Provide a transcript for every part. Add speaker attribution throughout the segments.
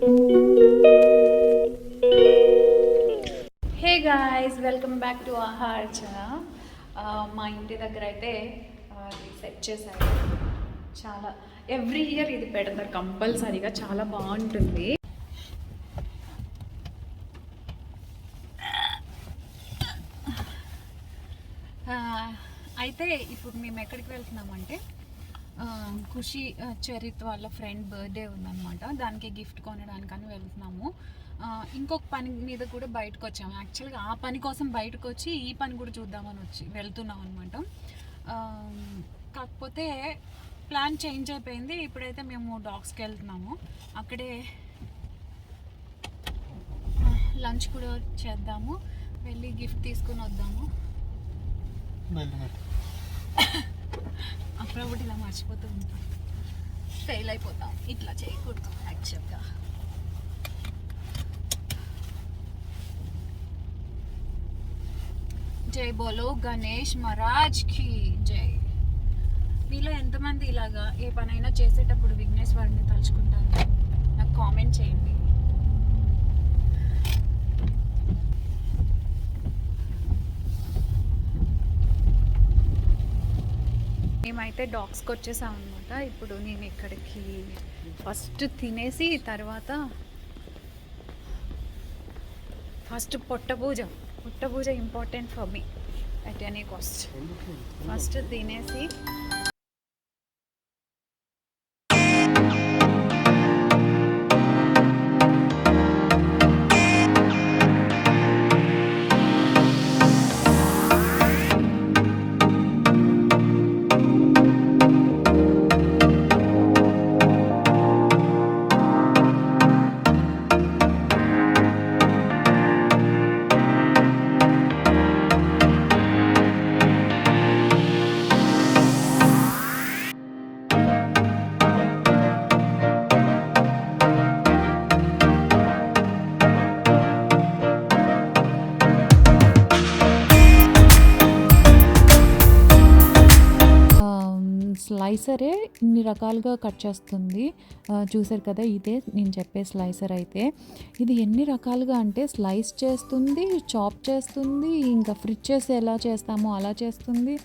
Speaker 1: Hey guys, welcome back to Aaharchana. మా ఇంటి దగ్గర అయితే సెట్ చేశారు. చాలా ఎవ్రీ ఇయర్ ఇది పెడతారు కంపల్సరీగా, చాలా బాగుంటుంది. అయితే ఇప్పుడు మేము ఎక్కడికి వెళ్తున్నామంటే ఖుషి చరిత్ వాళ్ళ ఫ్రెండ్ బర్త్డే ఉందన్నమాట. దానికి గిఫ్ట్ కొనడానికని వెళ్తున్నాము. ఇంకొక పని మీద కూడా బయటకు వచ్చాము. యాక్చువల్గా ఆ పని కోసం బయటకు వచ్చి ఈ పని కూడా చూద్దామని వెళ్తున్నాం అనమాట. కాకపోతే ప్లాన్ చేంజ్ అయిపోయింది. ఇప్పుడైతే మేము డాగ్స్కి వెళ్తున్నాము. అక్కడే లంచ్ కూడా చేద్దాము, వెళ్ళి గిఫ్ట్ తీసుకుని వద్దాము. అప్పుడప్పుడు ఇలా మర్చిపోతూ ఉంటాం, ఫెయిల్ అయిపోతాం. ఇట్లా చేయకూడదు యాక్చువల్గా. జై బోలో గణేష్ మహారాజ్కి జై. మీలో ఎంతమంది ఇలాగా ఏ పనైనా చేసేటప్పుడు విఘ్నేశ్వరుని తలుచుకుంటారు? నాకు కామెంట్ చేయండి. మేమైతే డాగ్స్కి వచ్చేసాం అనమాట. ఇప్పుడు నేను ఇక్కడికి ఫస్ట్ తినేసి తర్వాత ఫస్ట్ పొట్ట పూజ important for me at any cost. First తినేసి స్లైసరే ఇన్ని రకాలుగా కట్ చేస్తుంది. చూసారు కదా, ఇదే నేను చెప్పే స్లైసర్. అయితే ఇది ఎన్ని రకాలుగా అంటే స్లైస్ చేస్తుంది, చాప్ చేస్తుంది, ఇంకా ఫ్రిజ్ చేసి ఎలా చేస్తామో అలా చేస్తుంది,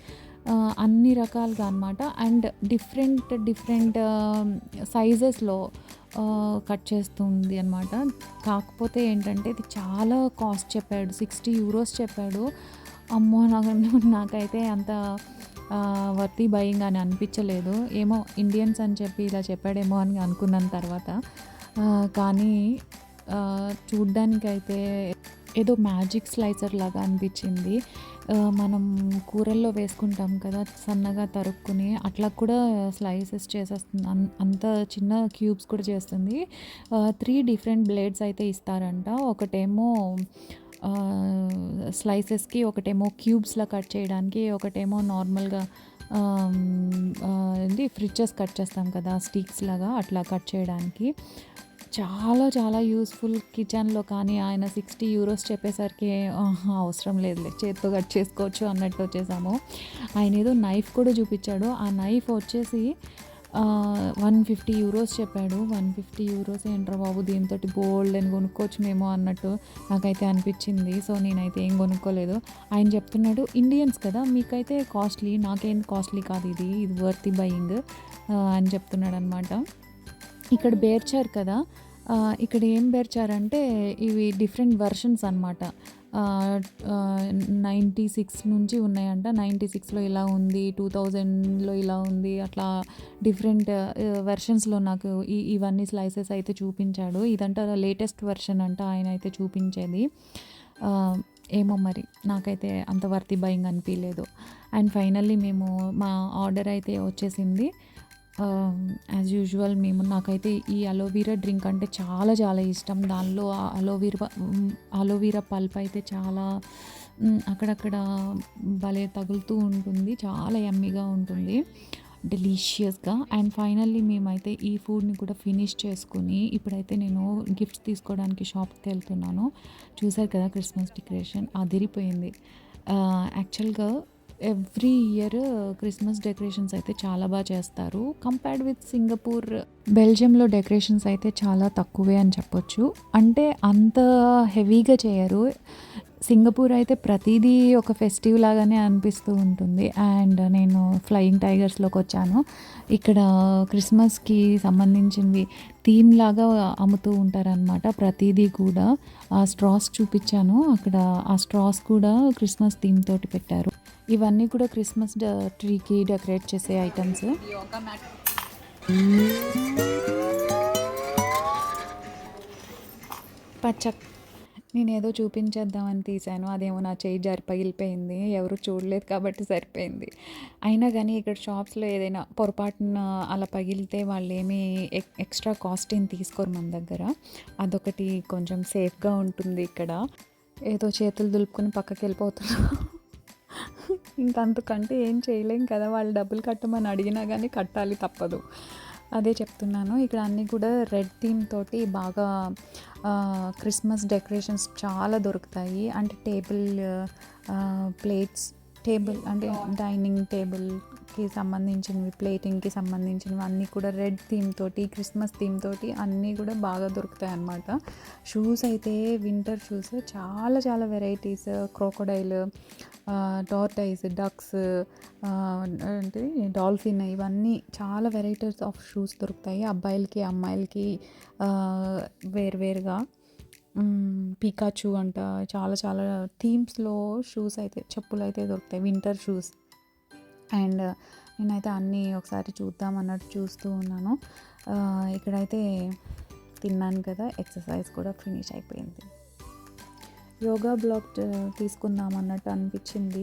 Speaker 1: అన్ని రకాలుగా అనమాట. అండ్ డిఫరెంట్ సైజెస్లో కట్ చేస్తుంది అనమాట. కాకపోతే ఏంటంటే ఇది చాలా కాస్ట్ చెప్పాడు, €60 చెప్పాడు. అమ్మో, నాకైతే అంత వర్తీ బయింగ్ అని అనిపించలేదు. ఏమో ఇండియన్స్ అని చెప్పి ఇలా చెప్పాడేమో అని అనుకున్నాను తర్వాత. కానీ చూడ్డానికైతే ఏదో మ్యాజిక్ స్లైసర్ లాగా అనిపించింది. మనం కూరల్లో వేసుకుంటాం కదా సన్నగా తరుక్కుని, అట్లా కూడా స్లైసెస్ చేసేస్తుంది. అంత చిన్న క్యూబ్స్ కూడా చేస్తుంది. 3 డిఫరెంట్ బ్లేడ్స్ అయితే ఇస్తారంట. ఒకటేమో స్లైసెస్కి, ఒకటేమో క్యూబ్స్లా కట్ చేయడానికి, ఒకటేమో నార్మల్గా ఫ్రిడ్జెస్ కట్ చేస్తాం కదా స్టిక్స్ లాగా, అట్లా కట్ చేయడానికి. చాలా యూస్ఫుల్. కిచెన్లో కానీ ఆయన €60 చెప్పేసరికి అవసరం లేదులే, చేత్తో కట్ చేసుకోవచ్చు అన్నట్టు వచ్చేసాము. ఆయన ఏదో నైఫ్ కూడా చూపించాడు. ఆ నైఫ్ వచ్చేసి €150 చెప్పాడు. €150 ఏంట్రా బాబు, దీంతో బోల్డ్ అని కొనుక్కోవచ్చు మేము అన్నట్టు నాకైతే అనిపించింది. సో నేనైతే ఏం కొనుక్కోలేదు. ఆయన చెప్తున్నాడు, ఇండియన్స్ కదా మీకైతే కాస్ట్లీ, నాకేం కాస్ట్లీ కాదు, ఇది వర్తీ బయింగ్ అని చెప్తున్నాడు అనమాట. ఇక్కడ బేర్చారు కదా, ఇక్కడ ఏం బేర్చారంటే ఇవి డిఫరెంట్ వెర్షన్స్ అనమాట. 96 నుంచి ఉన్నాయంట. 96లో ఇలా ఉంది, 2000లో ఇలా ఉంది, అట్లా డిఫరెంట్ వెర్షన్స్లో నాకు ఇవన్నీ స్లైసెస్ అయితే చూపించాడు. ఇదంతా లేటెస్ట్ వెర్షన్ అంట ఆయన అయితే చూపించేది. ఏమో మరి, నాకైతే అంత వర్తీ బయింగ్ అనిపించలేదు. అండ్ ఫైనల్లీ మేము మా ఆర్డర్ అయితే వచ్చేసింది. యాజ్ యూజువల్ నాకైతే ఈ అలోవీరా డ్రింక్ అంటే చాలా ఇష్టం. దానిలో అలోవీరా పల్ప్ అయితే చాలా అక్కడక్కడ భలే తగులుతూ ఉంటుంది, చాలా యమ్మీగా ఉంటుంది, డెలీషియస్గా. అండ్ ఫైనల్లీ మేమైతే ఈ ఫుడ్ని కూడా ఫినిష్ చేసుకుని ఇప్పుడైతే నేను గిఫ్ట్స్ తీసుకోవడానికి షాప్కి వెళ్తున్నాను. చూసారు కదా, క్రిస్మస్ డెకరేషన్ అదిరిపోయింది. యాక్చువల్గా ఎవ్రీ ఇయర్ క్రిస్మస్ డెకరేషన్స్ అయితే చాలా బాగా చేస్తారు. కంపేర్డ్ విత్ సింగపూర్, బెల్జియంలో డెకరేషన్స్ అయితే చాలా తక్కువే అని చెప్పొచ్చు. అంటే అంత హెవీగా చేయరు. సింగపూర్ అయితే ప్రతీదీ ఒక ఫెస్టివ్ లాగానే అనిపిస్తూ ఉంటుంది. అండ్ నేను ఫ్లయింగ్ టైగర్స్‌లోకి వచ్చాను. ఇక్కడ క్రిస్మస్‌కి సంబంధించినవి థీమ్ లాగా అమ్ముతూ ఉంటారనమాట ప్రతీదీ కూడా. ఆ స్ట్రాస్ చూపించాను. అక్కడ ఆ స్ట్రాస్ కూడా క్రిస్మస్ థీమ్ తోటి పెట్టారు. ఇవన్నీ కూడా క్రిస్మస్ ట్రీకి డెకరేట్ చేసే ఐటమ్స్. పచ్చక్ నేనేదో చూపించేద్దామని తీశాను. అదేమో నా చెయ్యి జారి పగిలిపోయింది. ఎవరు చూడలేదు కాబట్టి సరిపోయింది. అయినా కానీ ఇక్కడ షాప్స్‌లో ఏదైనా పొరపాటున అలా పగిలితే వాళ్ళేమీ ఎక్స్ట్రా కాస్ట్ ఏం తీసుకోరు మన దగ్గర. అదొకటి కొంచెం సేఫ్‌గా ఉంటుంది ఇక్కడ. ఏదో చేతులు దులుపుకొని పక్కకెళ్ళిపోతున్నా. ఇంకంతకంటే ఏం చేయలేం కదా! వాళ్ళు డబ్బులు కట్టమని అడిగినా గానీ కట్టాలి తప్పదు. అదే చెప్తున్నాను. ఇక్కడ అన్నీ కూడా రెడ్ థీమ్ తోటి బాగా క్రిస్మస్ డెకరేషన్స్ చాలా దొరుకుతాయి. అంటే ప్లేట్స్, టేబుల్ అంటే డైనింగ్ టేబుల్‌కి సంబంధించినవి, ప్లేటింగ్‌కి సంబంధించినవి అన్నీ కూడా రెడ్ థీమ్ తోటి, క్రిస్మస్ థీమ్ తోటి అన్నీ కూడా బాగా దొరుకుతాయన్నమాట. షూస్ అయితే వింటర్ షూస్ చాలా చాలా వెరైటీస్, క్రోకోడైల్, టార్టాయిస్, డక్స్, అంటే డాల్ఫిన్, ఇవన్నీ చాలా వెరైటీస్ ఆఫ్ షూస్ దొరుకుతాయి. అబ్బాయిలకి, అమ్మాయిలకి వేరువేరుగా. పికాచు అంట, చాలా చాలా థీమ్స్‌లో షూస్ అయితే, చెప్పులైతే దొరుకుతాయి, వింటర్ షూస్. అండ్ నేనైతే అన్నీ ఒకసారి చూద్దాం అన్నట్టు చూస్తూ ఉన్నాను. ఇక్కడైతే తిన్నాను కదా, ఎక్సర్సైజ్ కూడా ఫినిష్ అయిపోయింది. యోగా బ్లాక్ తీసుకుందాం అన్నట్టు అనిపించింది.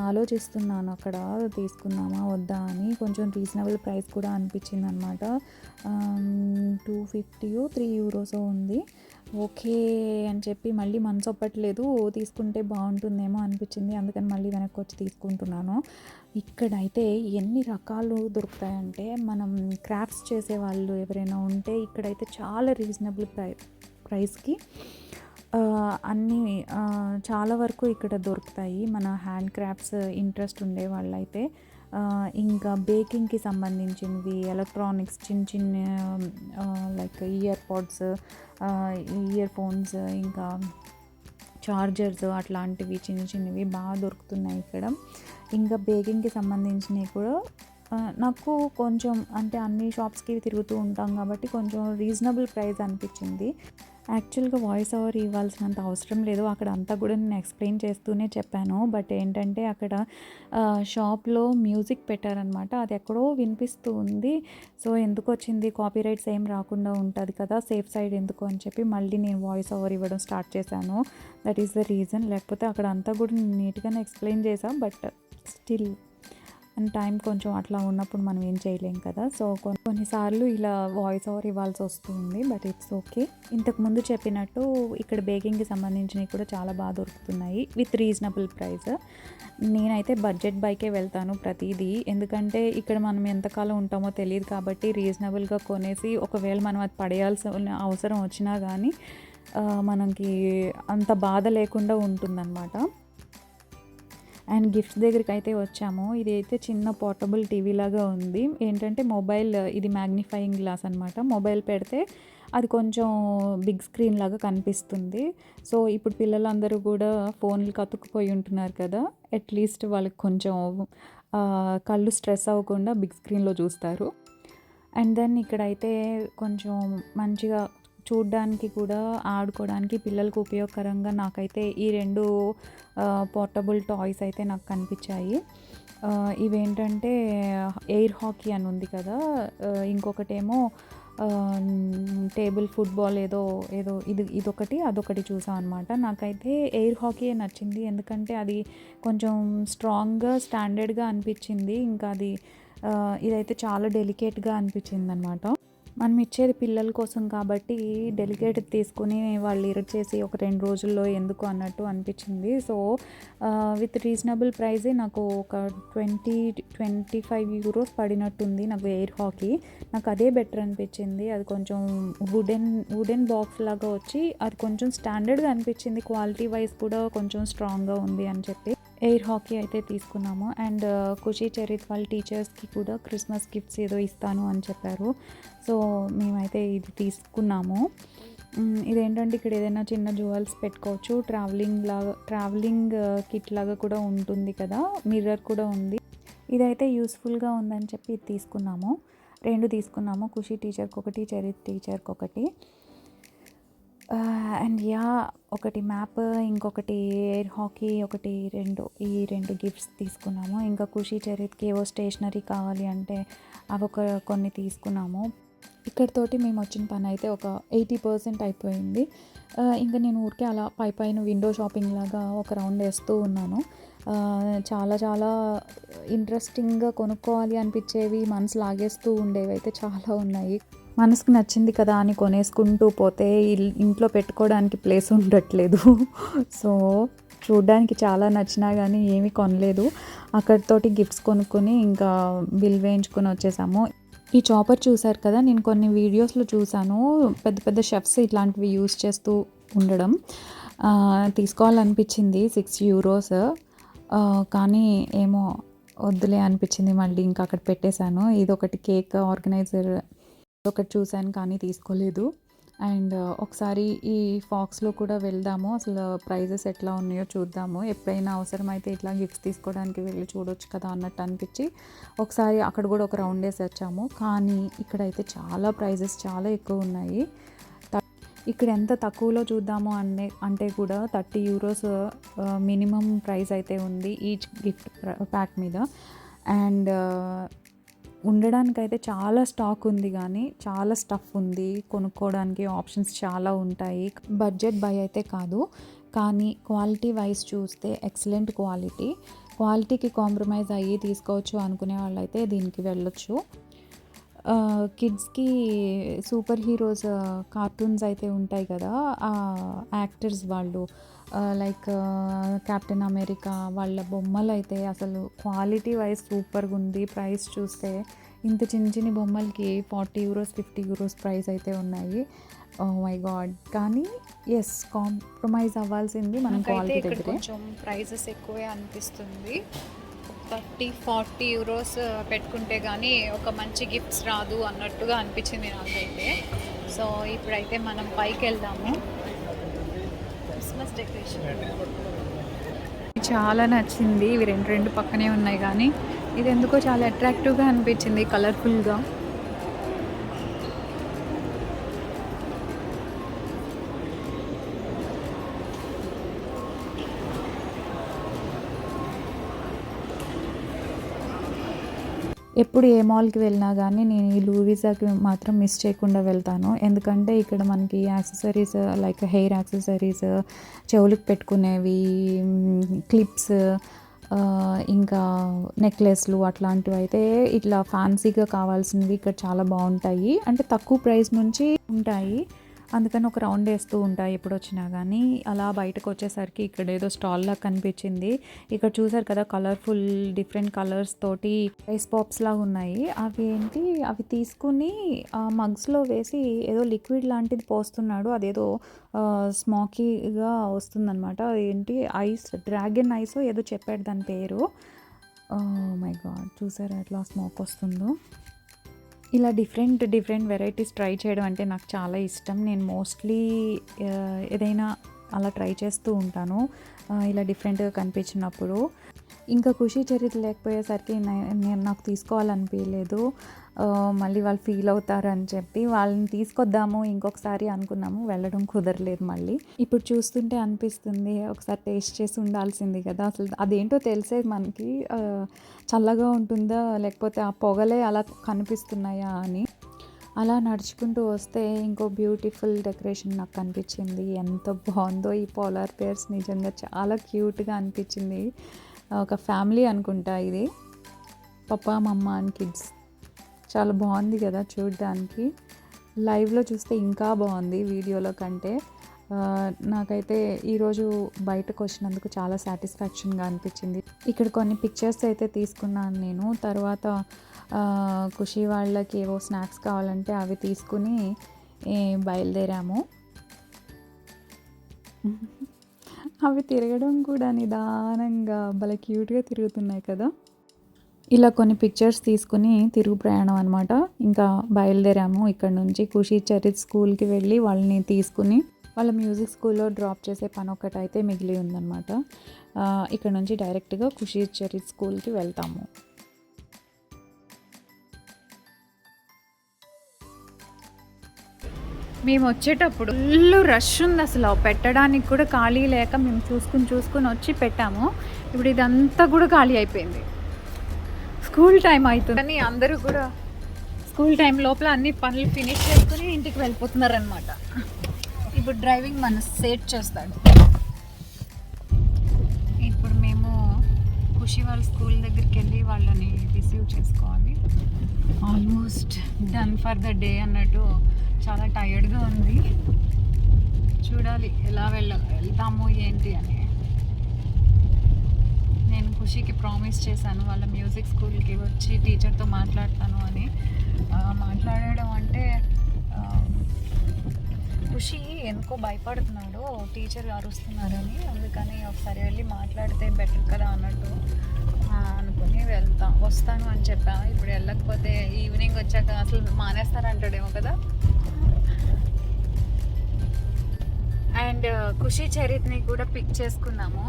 Speaker 1: ఆలోచిస్తున్నాను అక్కడ తీసుకుందామా వద్దా అని. కొంచెం రీజనబుల్ ప్రైస్ కూడా అనిపించింది అనమాట. 250 €3 ఉంది. ఓకే అని చెప్పి మళ్ళీ మనసు ఒప్పట్లేదు, తీసుకుంటే బాగుంటుందేమో అనిపించింది. అందుకని మళ్ళీ వెనక్కి వచ్చి తీసుకుంటున్నాను. ఇక్కడైతే ఎన్ని రకాలు దొరుకుతాయంటే, మనం క్రాఫ్ట్స్ చేసేవాళ్ళు ఎవరైనా ఉంటే ఇక్కడైతే చాలా రీజనబుల్ ప్రైస్కి అన్నీ చాలా వరకు ఇక్కడ దొరుకుతాయి. మన హ్యాండ్ క్రాఫ్ట్స్ ఇంట్రెస్ట్ ఉండే వాళ్ళైతే. ఇంకా బేకింగ్‌కి సంబంధించినవి, ఎలక్ట్రానిక్స్ చిన్న చిన్న like ear pods, ear phones, ఇంకా చార్జర్స్ అట్లాంటివి చిన్న చిన్నవి బాగా దొరుకుతున్నాయి ఇక్కడ. ఇంకా బేకింగ్‌కి సంబంధించినవి కూడా నాకు కొంచెం, అంటే అన్ని షాప్స్‌కి తిరుగుతూ ఉంటాం కాబట్టి కొంచెం రీజనబుల్ ప్రైస్ అనిపించింది. యాక్చువల్గా వాయిస్ ఓవర్ ఇవ్వాల్సినంత అవసరం లేదు. అక్కడ అంతా కూడా నేను ఎక్స్ప్లెయిన్ చేస్తూనే చెప్పాను. బట్ ఏంటంటే అక్కడ షాప్లో మ్యూజిక్ పెట్టారనమాట. అది ఎక్కడో వినిపిస్తూ ఉంది. సో ఎందుకు వచ్చింది, కాపీరైట్స్ ఏం రాకుండా ఉంటుంది కదా, సేఫ్ సైడ్ ఎందుకు అని చెప్పి మళ్ళీ నేను వాయిస్ ఓవర్ ఇవ్వడం స్టార్ట్ చేశాను. That is the reason. లేకపోతే అక్కడ అంతా కూడా నీట్గానే ఎక్స్ప్లెయిన్ చేశాం. బట్ స్టిల్ అండ్ టైం కొంచెం అట్లా ఉన్నప్పుడు మనం ఏం చేయలేం కదా. సో కొన్నిసార్లు ఇలా వాయిస్ ఓవర్ ఇవ్వాల్సి వస్తుంది. But it's okay. ఇంతకుముందు చెప్పినట్టు ఇక్కడ బేకింగ్కి సంబంధించినవి కూడా చాలా బాగా దొరుకుతున్నాయి విత్ రీజనబుల్ ప్రైస్. నేనైతే బడ్జెట్ బైకే వెళ్తాను ప్రతిదీ. ఎందుకంటే ఇక్కడ మనం ఎంతకాలం ఉంటామో తెలియదు కాబట్టి రీజనబుల్గా కొనేసి ఒకవేళ మనం అది పడేయాల్సిన అవసరం వచ్చినా కానీ మనకి అంత బాధ లేకుండా ఉంటుందన్నమాట. అండ్ గిఫ్ట్స్ దగ్గరికి అయితే వచ్చాము. ఇది అయితే చిన్న పోర్టబుల్ టీవీ లాగా ఉంది. ఏంటంటే మొబైల్, ఇది మ్యాగ్నిఫైయింగ్ గ్లాస్ అనమాట. మొబైల్ పెడితే అది కొంచెం బిగ్ స్క్రీన్ లాగా కనిపిస్తుంది. సో ఇప్పుడు పిల్లలందరూ కూడా ఫోన్లు అతుక్కుపోయి ఉంటున్నారు కదా, అట్లీస్ట్ వాళ్ళకి కొంచెం కళ్ళు స్ట్రెస్ అవ్వకుండా బిగ్ స్క్రీన్లో చూస్తారు. అండ్ దెన్ ఇక్కడైతే కొంచెం మంచిగా చూడ్డానికి కూడా, ఆడుకోవడానికి పిల్లలకు ఉపయోగకరంగా నాకైతే ఈ 2 పోర్టబుల్ టాయ్స్ అయితే నాకు కనిపించాయి. ఇవేంటంటే ఎయిర్ హాకీ అని ఉంది కదా, ఇంకొకటేమో టేబుల్ ఫుట్బాల్, ఏదో ఇదొకటి అదొకటి చూసాం అనమాట. నాకైతే ఎయిర్ హాకీ నచ్చింది. ఎందుకంటే అది కొంచెం స్ట్రాంగ్గా, స్టాండర్డ్గా అనిపించింది. ఇంకా ఇదైతే చాలా డెలికేట్గా అనిపించింది అనమాట. మనం ఇచ్చేది పిల్లల కోసం కాబట్టి డెలికేట్ తీసుకుని వాళ్ళు ఇరిట్ చేసి ఒక 2 రోజుల్లో ఎందుకు అన్నట్టు అనిపించింది. సో విత్ రీజనబుల్ ప్రైజే నాకు ఒక 25 € పడినట్టుంది నాకు ఎయిర్ హాకీ. నాకు అదే బెటర్ అనిపించింది. అది కొంచెం వుడెన్ బాక్స్ లాగా వచ్చి అది కొంచెం స్టాండర్డ్గా అనిపించింది. క్వాలిటీ వైజ్ కూడా కొంచెం స్ట్రాంగ్గా ఉంది అని చెప్పి. ఎయిర్ హాకీ అయితే తీసుకున్నాము. అండ్ ఖుషి చరిత్ వాళ్ళ టీచర్స్కి కూడా క్రిస్మస్ గిఫ్ట్స్ ఏదో ఇస్తాను అని చెప్పారు. సో మేమైతే ఇది తీసుకున్నాము. ఇదేంటంటే ఇక్కడ ఏదైనా చిన్న జ్యువెల్స్ పెట్టుకోవచ్చు. ట్రావెలింగ్ కిట్ లాగా కూడా ఉంటుంది కదా, మిర్రర్ కూడా ఉంది. ఇదైతే యూస్ఫుల్గా ఉందని చెప్పి ఇది తీసుకున్నాము. 2 తీసుకున్నాము, ఖుషి టీచర్కి ఒకటి, చరిత్ టీచర్కి ఒకటి. అండ్ ఒకటి మ్యాప్, ఇంకొకటి ఎయిర్ హాకీ, ఒకటి 2 ఈ 2 గిఫ్ట్స్ తీసుకున్నాము. ఇంకా ఖుషి చరిత్కి ఏవో స్టేషనరీ కావాలి అంటే అవి కొన్ని తీసుకున్నాము. ఇక్కడితోటి మేము వచ్చిన పని అయితే ఒక 80% అయిపోయింది. ఇంకా నేను ఊరికే అలా పైన విండో షాపింగ్ లాగా ఒక రౌండ్ వేస్తూ ఉన్నాను. చాలా చాలా ఇంట్రెస్టింగ్గా కొనుక్కోవాలి అనిపించేవి, మనసు లాగేస్తూ ఉండేవి అయితే చాలా ఉన్నాయి. మనసుకు నచ్చింది కదా అని కొనేసుకుంటూ పోతే ఇంట్లో పెట్టుకోవడానికి ప్లేస్ ఉండట్లేదు. సో చూడ్డానికి చాలా నచ్చినా కానీ ఏమీ కొనలేదు. అక్కడితోటి గిఫ్ట్స్ కొనుక్కొని ఇంకా బిల్ వేయించుకొని వచ్చేసాము. ఈ చాపర్ చూసారు కదా, నేను కొన్ని వీడియోస్లో చూసాను పెద్ద పెద్ద షెఫ్స్ ఇట్లాంటివి యూస్ చేస్తూ ఉండడం. తీసుకోవాలనిపించింది, €6. కానీ ఏమో వద్దులే అనిపించింది, మళ్ళీ ఇంకా అక్కడ పెట్టేశాను. ఇది ఒకటి కేక్ ఆర్గనైజర్ ఒకటి చూశాను కానీ తీసుకోలేదు. అండ్ ఒకసారి ఈ ఫాక్స్లో కూడా వెళ్దాము, అసలు ప్రైజెస్ ఎట్లా ఉన్నాయో చూద్దాము. ఎప్పుడైనా అవసరమైతే ఇట్లా గిఫ్ట్స్ తీసుకోవడానికి వెళ్ళి చూడొచ్చు కదా అన్నట్టు అనిపించి ఒకసారి అక్కడ కూడా ఒక రౌండ్ వేసి వచ్చాము. కానీ ఇక్కడైతే చాలా ప్రైజెస్ చాలా ఎక్కువ ఉన్నాయి. ఇక్కడ ఎంత తక్కువలో చూద్దాము అంటే కూడా €30 మినిమం ప్రైస్ అయితే ఉంది ఈచ్ గిఫ్ట్ ప్యాక్ మీద. అండ్ ఉండడానికైతే చాలా స్టాక్ ఉంది, కానీ చాలా స్టఫ్ ఉంది, కొనుక్కోవడానికి ఆప్షన్స్ చాలా ఉంటాయి. బడ్జెట్ బై అయితే కాదు, కానీ క్వాలిటీ వైజ్ చూస్తే ఎక్సలెంట్ క్వాలిటీకి కాంప్రమైజ్ అయ్యి తీసుకోవచ్చు అనుకునే వాళ్ళైతే దీనికి వెళ్ళొచ్చు. కిడ్స్కి సూపర్ హీరోస్ కార్టూన్స్ అయితే ఉంటాయి కదా, ఆ యాక్టర్స్ వాళ్ళు లైక్ కెప్టెన్ అమెరికా వాళ్ళ బొమ్మలు అయితే అసలు క్వాలిటీ వైజ్ సూపర్గా ఉంది. ప్రైస్ చూస్తే ఇంత చిన్న బొమ్మలకి €40 €50 ప్రైస్ అయితే ఉన్నాయి. Oh my God. కానీ కాంప్రమైజ్ అవ్వాల్సింది మనం క్వాలిటీ దగ్గర.
Speaker 2: కొంచెం ప్రైజెస్ ఎక్కువే అనిపిస్తుంది. €30-40 పెట్టుకుంటే కానీ ఒక మంచి గిఫ్ట్స్ రాదు అన్నట్టుగా అనిపించింది నాకైతే. సో ఇప్పుడైతే మనం పైకి వెళ్దాము. క్రిస్మస్ డెకరేషన్
Speaker 1: చాలా నచ్చింది. ఇవి రెండు పక్కనే ఉన్నాయి, కానీ ఇది ఎందుకో చాలా అట్రాక్టివ్గా అనిపించింది, కలర్ఫుల్గా. ఎప్పుడు ఏ మాల్కి వెళ్ళినా కానీ నేను ఈ లూయిజాకి మాత్రం మిస్ చేయకుండా వెళ్తాను. ఎందుకంటే ఇక్కడ మనకి యాక్సెసరీస్ లైక్ హెయిర్ యాక్సెసరీస్, చెవులకు పెట్టుకునేవి, క్లిప్స్, ఇంకా నెక్లెస్లు అట్లాంటివి అయితే ఇట్లా ఫ్యాన్సీగా కావాల్సినవి ఇక్కడ చాలా బాగుంటాయి. అంటే తక్కువ ప్రైస్ నుంచి ఉంటాయి, అందుకని ఒక రౌండ్ వేస్తూ ఉంటాయి ఎప్పుడు వచ్చినా కానీ. అలా బయటకు వచ్చేసరికి ఇక్కడ ఏదో స్టాల్ లాగా కనిపించింది. ఇక్కడ చూసారు కదా, కలర్ఫుల్ డిఫరెంట్ కలర్స్ తోటి ఐస్ పాప్స్ లాగా ఉన్నాయి. అవి తీసుకుని మగ్స్లో వేసి ఏదో లిక్విడ్ లాంటిది పోస్తున్నాడు. అదేదో స్మోకీగా వస్తుందన్నమాట. డ్రాగన్ ఐస్ ఏదో చెప్పాడు దాని పేరు. మై గాడ్, చూసారా ఎట్లా స్మోక్ వస్తుందో. ఇలా డిఫరెంట్ వెరైటీస్ ట్రై చేయడం అంటే నాకు చాలా ఇష్టం. నేను మోస్ట్లీ ఏదైనా అలా ట్రై చేస్తూ ఉంటాను ఇలా డిఫరెంట్గా కనిపించినప్పుడు. ఇంకా ఖుషి చరిత్ర లేకపోయేసరికి నాకు తీసుకోవాలనిపించలేదు. మళ్ళీ వాళ్ళు ఫీల్ అవుతారని చెప్పి వాళ్ళని తీసుకొద్దాము ఇంకొకసారి అనుకున్నాము, వెళ్ళడం కుదరలేదు. మళ్ళీ ఇప్పుడు చూస్తుంటే అనిపిస్తుంది ఒకసారి టేస్ట్ చేసి ఉండాల్సింది కదా. అసలు అదేంటో తెలిసేది మనకి, చల్లగా ఉంటుందా లేకపోతే ఆ పొగలే అలా కనిపిస్తున్నాయా అని. అలా నడుచుకుంటూ వస్తే ఇంకో బ్యూటిఫుల్ డెకరేషన్ నాకు కనిపించింది. ఎంత బాగుందో ఈ పోలార్ బేర్స్, నిజంగా చాలా క్యూట్గా అనిపించింది. ఒక ఫ్యామిలీ అనుకుంటా ఇది, పప్పా మమ్మ అండ్ కిడ్స్. చాలా బాగుంది కదా చూడడానికి. లైవ్లో చూస్తే ఇంకా బాగుంది వీడియోలో కంటే. నాకైతే ఈరోజు బయటకు వచ్చినందుకు చాలా సాటిస్ఫాక్షన్గా అనిపించింది. ఇక్కడ కొన్ని పిక్చర్స్ అయితే తీసుకున్నాను నేను. తర్వాత ఖుషి వాళ్ళకి ఏవో స్నాక్స్ కావాలంటే అవి తీసుకుని బయలుదేరాము. అవి తిరగడం కూడా నిదానంగా భలే క్యూట్గా తిరుగుతున్నాయి కదా. ఇలా కొన్ని పిక్చర్స్ తీసుకుని తిరుగు ప్రయాణం అనమాట. ఇంకా బయలుదేరాము ఇక్కడ నుంచి. ఖుషి చరిత్ స్కూల్కి వెళ్ళి వాళ్ళని తీసుకుని వాళ్ళ మ్యూజిక్ స్కూల్లో డ్రాప్ చేసే పని ఒక్కటైతే మిగిలి ఉందన్నమాట. ఇక్కడ నుంచి డైరెక్ట్గా ఖుషి చరిత్ స్కూల్కి వెళ్తాము.
Speaker 2: మేము వచ్చేటప్పుడు ఫుల్ రష్ ఉంది, అసలు పెట్టడానికి కూడా ఖాళీ లేక మేము చూసుకుని వచ్చి పెట్టాము. ఇప్పుడు ఇదంతా కూడా ఖాళీ అయిపోయింది. స్కూల్ టైం అవుతుంది కానీ అందరూ కూడా స్కూల్ టైం లోపల అన్ని పనులు ఫినిష్ చేసుకుని ఇంటికి వెళ్ళిపోతున్నారు అనమాట. ఇప్పుడు డ్రైవింగ్ మన సెట్ చేస్తాడు. ఇప్పుడు మేము ఖుషి వాళ్ళ స్కూల్ దగ్గరికి వెళ్ళి వాళ్ళని రిసీవ్ చేసుకోవాలి. Almost done for the day అన్నట్టు చాలా టైర్డ్గా ఉంది. చూడాలి ఎలా వెళ్తాము ఏంటి అని. నేను ఖుషికి ప్రామిస్ చేశాను వాళ్ళ మ్యూజిక్ స్కూల్కి వచ్చి టీచర్తో మాట్లాడతాను అని. మాట్లాడడం అంటే ఖుషి ఎందుకో భయపడుతున్నాడు, టీచర్ అరుస్తున్నారని. అందుకని ఒకసారి వెళ్ళి మాట్లాడితే బెటర్ కదా అన్నట్టు అనుకుని వస్తాను అని చెప్పా. ఇప్పుడు వెళ్ళకపోతే ఈవినింగ్ వచ్చాక అసలు మానేస్తారంటాడేమో కదా. అండ్ ఖుషి చరిత్ని కూడా పిక్ చేసుకున్నాము.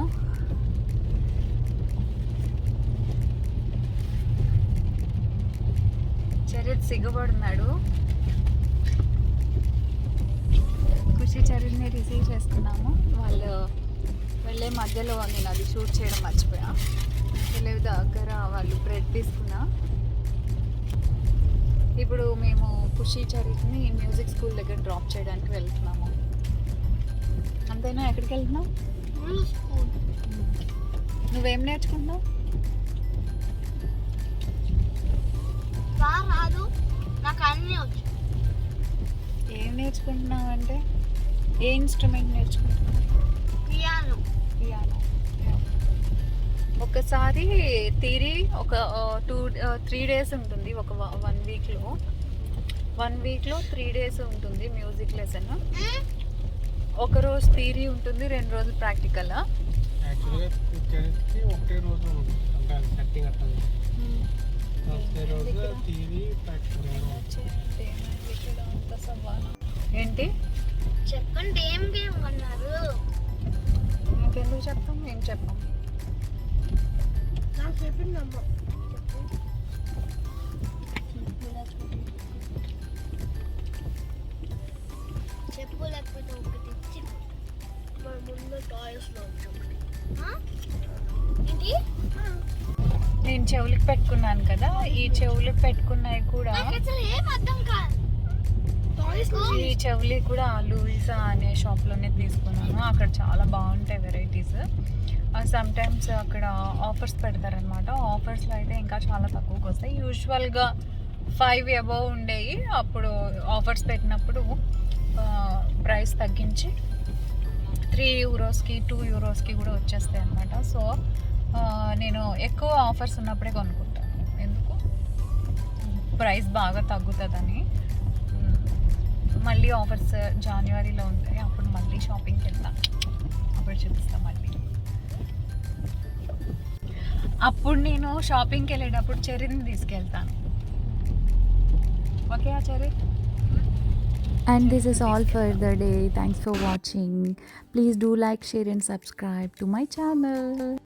Speaker 2: చరిత్ సిగ్గుపడున్నాడు. ఖుషి చరిత్ని రిసీవ్ చేసుకున్నాము. వాళ్ళు వెళ్ళే మధ్యలో నేను అది షూట్ చేయడం మర్చిపోయా. వెళ్ళే దగ్గర వాళ్ళు బ్రెడ్ తీసుకున్నా. ఇప్పుడు మేము ఖుషి చరిత్ని మ్యూజిక్ స్కూల్ దగ్గర డ్రాప్ చేయడానికి వెళ్తున్నాము. అంతేనా? ఎక్కడికి వెళ్తున్నావు? నువ్వేం నేర్చుకుంటున్నావు?
Speaker 3: రాదు, నాకు అన్నీ వచ్చు.
Speaker 2: ఏం నేర్చుకుంటున్నావు అంటే ఏ ఇన్స్ట్రుమెంట్ నేర్చుకుంటున్నావు?
Speaker 3: పియానో.
Speaker 2: పియానో. ఒకసారి థియరీ ఒక 3 days ఉంటుంది. ఒక 1 weekలో 3 days ఉంటుంది మ్యూజిక్ లెసన్. ఒకరోజు థియరీ ఉంటుంది, 2 రోజులు ప్రాక్టికల్.
Speaker 4: ఒకటే రోజు సెట్టింగ్ అట్లా
Speaker 2: ఏంటి
Speaker 3: చెప్పండి, ఏం గేమ్ అన్నారు?
Speaker 2: ఇంకెందుకు చెప్తాం? ఏం చెప్పాం?
Speaker 3: నాకు చెప్పిందమ్మా. చెప్పు, లేకపోతే ఒకటి ఇచ్చి మన ముందు టాయ్స్లో ఏంటి
Speaker 2: నేను చెవులకు పెట్టుకున్నాను కదా, ఈ చెవులకు పెట్టుకున్నవి కూడా
Speaker 3: అసలు ఏం అర్థం కాదు.
Speaker 2: ఈ చెవులు కూడా లూయిసా అనే షాప్లోనే తీసుకున్నాను. అక్కడ చాలా బాగుంటాయి వెరైటీస్. సమ్ టైమ్స్ అక్కడ ఆఫర్స్ పెడతారనమాట. ఆఫర్స్లో అయితే ఇంకా చాలా తక్కువకి వస్తాయి. యూజువల్గా 5 above ఉండేవి. అప్పుడు ఆఫర్స్ పెట్టినప్పుడు ప్రైస్ తగ్గించి 3 euros-కి 2 euros-కి కూడా వచ్చేస్తాయి అనమాట. సో నేను ఎక్కువ ఆఫర్స్ ఉన్నప్పుడే కొనుక్కుంటాను. ఎందుకు? ప్రైస్ బాగా తగ్గుతుందని. మళ్ళీ ఆఫర్స్ జనవరిలో ఉంటాయి. అప్పుడు మళ్ళీ షాపింగ్కి వెళ్తాను. అప్పుడు చూపిస్తాను మళ్ళీ. అప్పుడు నేను షాపింగ్కి వెళ్ళేటప్పుడు చెర్రీని తీసుకెళ్తాను. Okay cherry?
Speaker 1: And this is all for the day. Thanks for watching. Please do like, share and subscribe to my channel.